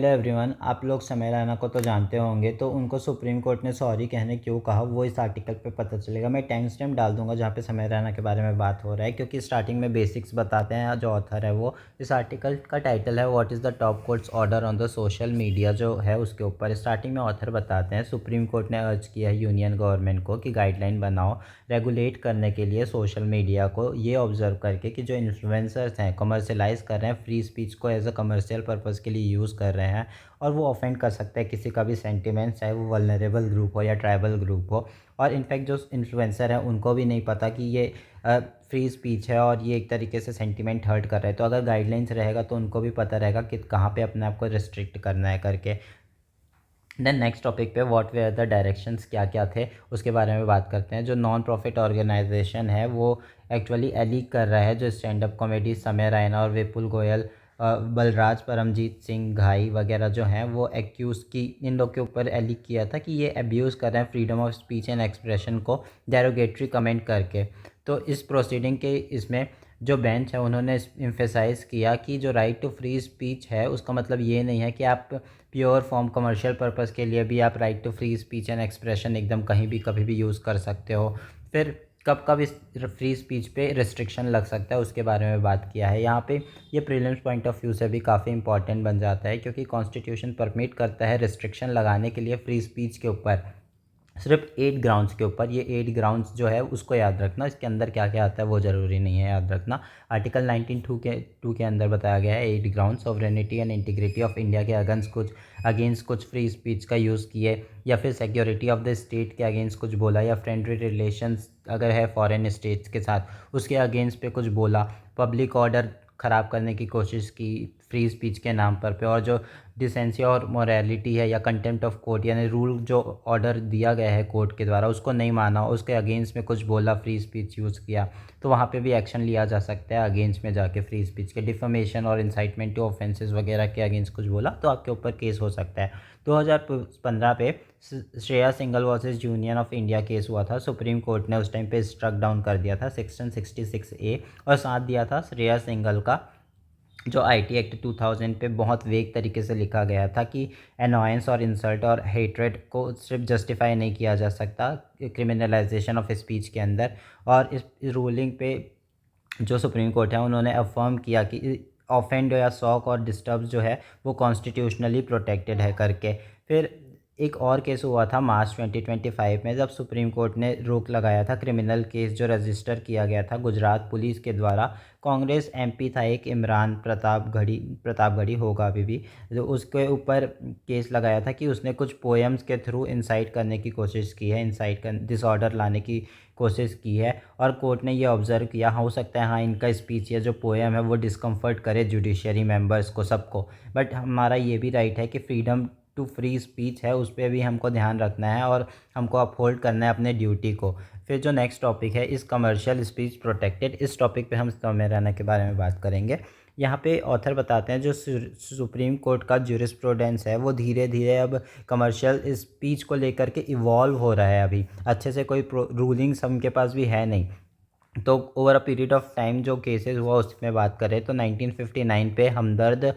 Hello everyone, आप लोग समय रैना को तो जानते होंगे। तो उनको सुप्रीम कोर्ट ने सॉरी कहने क्यों कहा वो इस आर्टिकल पे पता चलेगा। मैं टाइम स्टैम्प डाल दूंगा जहाँ पे समय रैना के बारे में बात हो रहा है, क्योंकि स्टार्टिंग में बेसिक्स बताते हैं। जो ऑथर है वो, इस आर्टिकल का टाइटल है what is the top courts order on the social media, जो है उसके ऊपर स्टार्टिंग में ऑथर बताते हैं सुप्रीम कोर्ट ने अर्ज किया है यूनियन गवर्नमेंट को कि गाइडलाइन बनाओ रेगुलेट करने के लिए सोशल मीडिया को, ये ऑब्जर्व करके कि जो इन्फ्लुएंसर्स हैं कमर्शलाइज कर रहे हैं, फ्री स्पीच को एज अ कमर्शियल पर्पज़ के लिए यूज़ कर रहे हैं और वो ऑफेंड कर सकता है किसी का भी सेंटिमेंट, चाहे वो वल्नरेबल ग्रुप हो या ट्राइबल ग्रुप हो। और इनफैक्ट जो इन्फ्लुएंसर है उनको भी नहीं पता कि ये फ्री स्पीच है और ये एक तरीके से सेंटिमेंट हर्ट कर रहा है। तो अगर गाइडलाइंस रहेगा तो उनको भी पता रहेगा कि कहाँ पे अपने आप को रिस्ट्रिक्ट करना है करके। देन नेक्स्ट टॉपिक पे व्हाट वेयर द डायरेक्शंस, क्या क्या थे उसके बारे में बात करते हैं। जो नॉन प्रॉफिट ऑर्गेनाइजेशन है वो एक्चुअली एलीग कर रहा है जो स्टैंड अप कॉमेडी समय रैना और विपुल गोयल, बलराज, परमजीत सिंह घाई वगैरह जो हैं वो एक्यूज़ की इन लोग के ऊपर एलीग किया था कि ये अब्यूज़ कर रहे हैं freedom of speech and expression को डेरोगेटरी कमेंट करके। तो इस प्रोसीडिंग के इसमें जो बेंच है उन्होंने इम्फेसाइज़ किया कि जो राइट टू फ्री स्पीच है उसका मतलब ये नहीं है कि आप प्योर फॉर्म कमर्शियल पर्पज़ के लिए भी आप right to free speech and expression एकदम कहीं भी कभी भी यूज़ कर सकते हो। फिर कब कब इस फ्री स्पीच पे रिस्ट्रिक्शन लग सकता है उसके बारे में बात किया है यहाँ पे। ये प्रीलिम्स पॉइंट ऑफ व्यू से भी काफ़ी इंपॉर्टेंट बन जाता है, क्योंकि कॉन्स्टिट्यूशन परमिट करता है रिस्ट्रिक्शन लगाने के लिए फ्री स्पीच के ऊपर सिर्फ 8 ग्राउंड्स के ऊपर। ये 8 ग्राउंड्स जो है उसको याद रखना, इसके अंदर क्या क्या आता है वो ज़रूरी नहीं है याद रखना। आर्टिकल 19(2) के अंदर बताया गया है 8 ground sovereignty and integrity of India के अगेंस्ट कुछ फ्री स्पीच का यूज़ किए, या फिर सिक्योरिटी ऑफ द स्टेट के अगेंस्ट कुछ बोला, या फ्रेंडली रिलेशंस अगर है फॉरेन स्टेट्स के साथ उसके अगेंस्ट पे कुछ बोला, पब्लिक ऑर्डर ख़राब करने की कोशिश की फ्री स्पीच के नाम पर और जो डिसेंसी और मोरालिटी है या कंटेम्प्ट ऑफ कोर्ट, यानी रूल जो ऑर्डर दिया गया है कोर्ट के द्वारा उसको नहीं माना, उसके अगेंस्ट में कुछ बोला, फ्री स्पीच यूज़ किया, तो वहाँ पे भी एक्शन लिया जा सकता है अगेंस्ट में जाके फ्री स्पीच के। डिफेमेशन और इंसाइटमेंट टू ऑफेंसेस वगैरह के अगेंस्ट कुछ बोला तो आपके ऊपर केस हो सकता है। 2015 पे Shreya single versus union of India case हुआ था। सुप्रीम कोर्ट ने उस टाइम पे स्ट्रक डाउन कर दिया था सेक्शन 66A और साथ दिया था श्रेया सिंगल का, जो आईटी एक्ट 2000 पे बहुत वेग तरीके से लिखा गया था कि अनॉयंस और इंसल्ट और हेट्रेड को सिर्फ जस्टिफाई नहीं किया जा सकता क्रिमिनलाइजेशन ऑफ स्पीच के अंदर। और इस रूलिंग पे जो सुप्रीम कोर्ट है उन्होंने अफर्म किया कि ऑफेंड या शॉक और डिस्टर्ब जो है वो कॉन्स्टिट्यूशनली प्रोटेक्टेड है करके। फिर एक और केस हुआ था मार्च 2025 में, जब सुप्रीम कोर्ट ने रोक लगाया था क्रिमिनल केस जो रजिस्टर किया गया था गुजरात पुलिस के द्वारा। कांग्रेस एमपी था एक, इमरान प्रतापगढ़ी होगा अभी भी, जो उसके ऊपर केस लगाया था कि उसने कुछ पोएम्स के थ्रू इंसाइट करने की कोशिश की है, इंसाइट कर डिसऑर्डर लाने की कोशिश की है। और कोर्ट ने ये ऑब्ज़र्व किया हो सकता है हाँ इनका स्पीच या जो पोएम है वो डिस्कम्फर्ट करे जुडिशरी मेंबर्स को, सबको, बट हमारा ये भी राइट है कि फ्रीडम टू फ्री स्पीच है उस पर भी हमको ध्यान रखना है और हमको अपहोल्ड करना है अपने ड्यूटी को। फिर जो नेक्स्ट टॉपिक है इस कमर्शियल स्पीच प्रोटेक्टेड, इस टॉपिक पे हम समय रहना के बारे में बात करेंगे। यहाँ पे ऑथर बताते हैं जो सुप्रीम कोर्ट का ज्यूरिस्प्रूडेंस है वो धीरे धीरे अब कमर्शियल स्पीच को लेकर के इवॉल्व हो रहा है। अभी अच्छे से कोई रूलिंग्स हम के पास भी है नहीं। तो over a period of time जो केसेस हुआ उसमें बात करें तो 1959 पे हमदर्द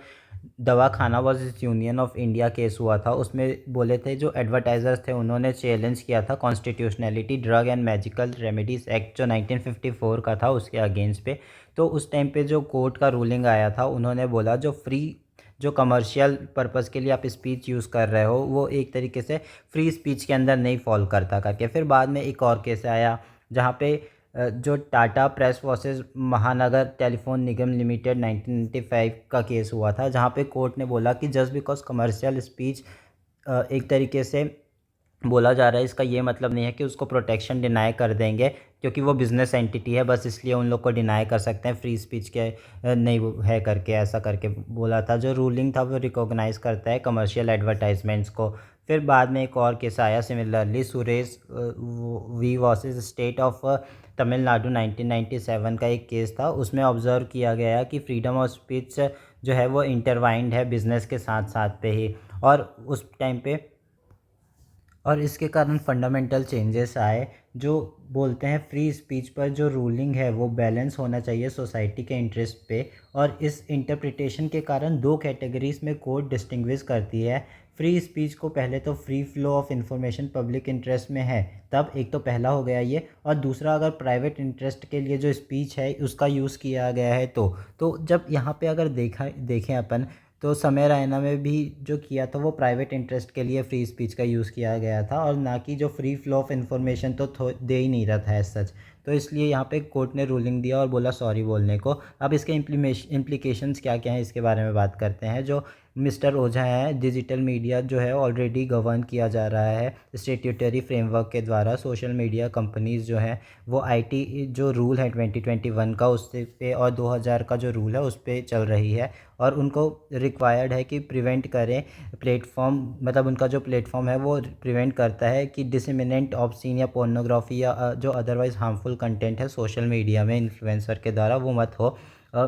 दवाखाना versus union of India case हुआ था। उसमें बोले थे जो एडवर्टाइजर्स थे उन्होंने चैलेंज किया था constitutionality drug and magical remedies act जो 1954 का था उसके अगेंस्ट पे। तो उस टाइम पे जो कोर्ट का रूलिंग आया था उन्होंने बोला जो कमर्शियल पर्पज़ के लिए आप स्पीच यूज़ कर रहे हो वो एक तरीके से फ्री स्पीच के अंदर नहीं फॉल करता करके। फिर बाद में एक और केस आया जहाँ पे जो टाटा प्रेस वर्सेस महानगर टेलीफोन निगम लिमिटेड 1995 का केस हुआ था, जहाँ पे कोर्ट ने बोला कि जस्ट बिकॉज कमर्शियल स्पीच एक तरीके से बोला जा रहा है इसका ये मतलब नहीं है कि उसको प्रोटेक्शन डिनाई कर देंगे, क्योंकि वो बिज़नेस एंटिटी है बस इसलिए उन लोग को डिनाई कर सकते हैं फ्री स्पीच के नहीं वो है करके, ऐसा करके बोला था। जो रूलिंग था वो रिकॉग्नाइज़ करता है कमर्शियल एडवर्टाइजमेंट्स को। फिर बाद में एक और केस आया similarly Suresh V versus state of Tamil Nadu 1997 का एक केस था। उसमें ऑब्ज़र्व किया गया कि फ्रीडम ऑफ स्पीच जो है वो इंटरवाइंड है बिज़नेस के साथ साथ पे ही। और उस टाइम पे और इसके कारण फंडामेंटल चेंजेस आए जो बोलते हैं फ्री स्पीच पर जो रूलिंग है वो बैलेंस होना चाहिए सोसाइटी के इंटरेस्ट पे। और इस इंटरप्रिटेशन के कारण दो कैटेगरीज में कोर्ट डिस्टिंग्विश करती है। फ्री स्पीच को पहले तो free flow of information public interest में है, तब एक तो पहला हो गया ये। और दूसरा, अगर प्राइवेट इंटरेस्ट के लिए जो स्पीच है उसका यूज़ किया गया है तो जब यहाँ पे अगर देखें अपन, तो समय रैना में भी जो किया था वो प्राइवेट इंटरेस्ट के लिए फ्री स्पीच का यूज़ किया गया था, और ना कि जो फ्री फ्लो ऑफ इन्फॉर्मेशन तो दे ही नहीं रहा था एज सच। तो इसलिए यहाँ पे कोर्ट ने रूलिंग दिया और बोला सॉरी बोलने को। अब इसके इम्प्लीकेशंस क्या क्या हैं इसके बारे में बात करते हैं। जो मिस्टर ओझा है, डिजिटल मीडिया जो है ऑलरेडी गवर्न किया जा रहा है स्टेट्यूटरी फ्रेमवर्क के द्वारा। सोशल मीडिया कंपनीज़ जो हैं वो आईटी जो रूल है 2021 का उस पे और 2000 का जो रूल है उस पे चल रही है। और उनको रिक्वायर्ड है कि प्रिवेंट करें प्लेटफॉर्म, मतलब उनका जो प्लेटफॉर्म है वो प्रिवेंट करता है कि डिसमिनेंट ऑब्सीन या पोर्नोग्राफी या जो अदरवाइज़ हार्मफुल कंटेंट है सोशल मीडिया में इन्फ्लुएंसर के द्वारा वो मत हो। अ,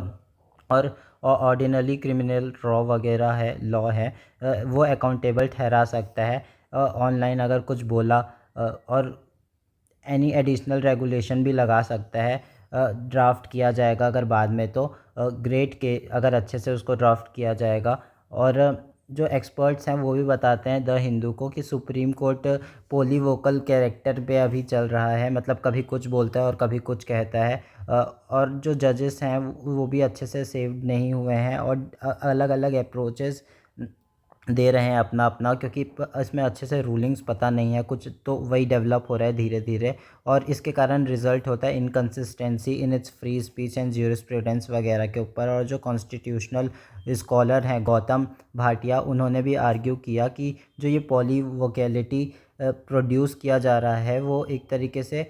और ऑर्डिनरी क्रिमिनल लॉ है वो अकाउंटेबल ठहरा सकता है ऑनलाइन अगर कुछ बोला। और एनी एडिशनल रेगुलेशन भी लगा सकता है। ड्राफ्ट किया जाएगा अगर बाद में तो ग्रेट के अगर अच्छे से उसको ड्राफ्ट किया जाएगा। और जो एक्सपर्ट्स हैं वो भी बताते हैं द हिंदू को कि सुप्रीम कोर्ट पोलीवोकल कैरेक्टर पे अभी चल रहा है, मतलब कभी कुछ बोलता है और कभी कुछ कहता है। और जो जजेस हैं वो भी अच्छे से सेव्ड नहीं हुए हैं और अलग अलग अप्रोचेस दे रहे हैं अपना अपना, क्योंकि इसमें अच्छे से रूलिंग्स पता नहीं है कुछ, तो वही डेवलप हो रहा है धीरे धीरे। और इसके कारण रिज़ल्ट होता है inconsistency in its free speech and jurisprudence वगैरह के ऊपर। और जो कॉन्स्टिट्यूशनल स्कॉलर हैं गौतम भाटिया, उन्होंने भी आर्ग्यू किया कि जो ये पॉलीवोकैलिटी प्रोड्यूस किया जा रहा है वो एक तरीके से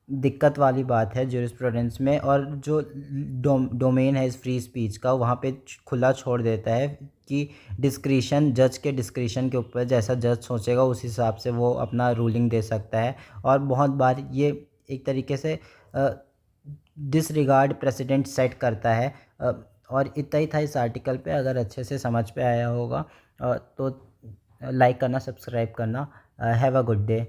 दिक्कत वाली बात है ज्यूरिस्प्रूडेंस में। और जो डोमेन है इस फ्री स्पीच का वहाँ पे खुला छोड़ देता है कि डिस्क्रिशन, जज के डिस्क्रिशन के ऊपर जैसा जज सोचेगा उस हिसाब से वो अपना रूलिंग दे सकता है। और बहुत बार ये एक तरीके से डिसरिगार्ड प्रेसिडेंट सेट करता है। और इतना ही था इस आर्टिकल पे। अगर अच्छे से समझ पे आया होगा तो लाइक करना, सब्सक्राइब करना। Have a good day.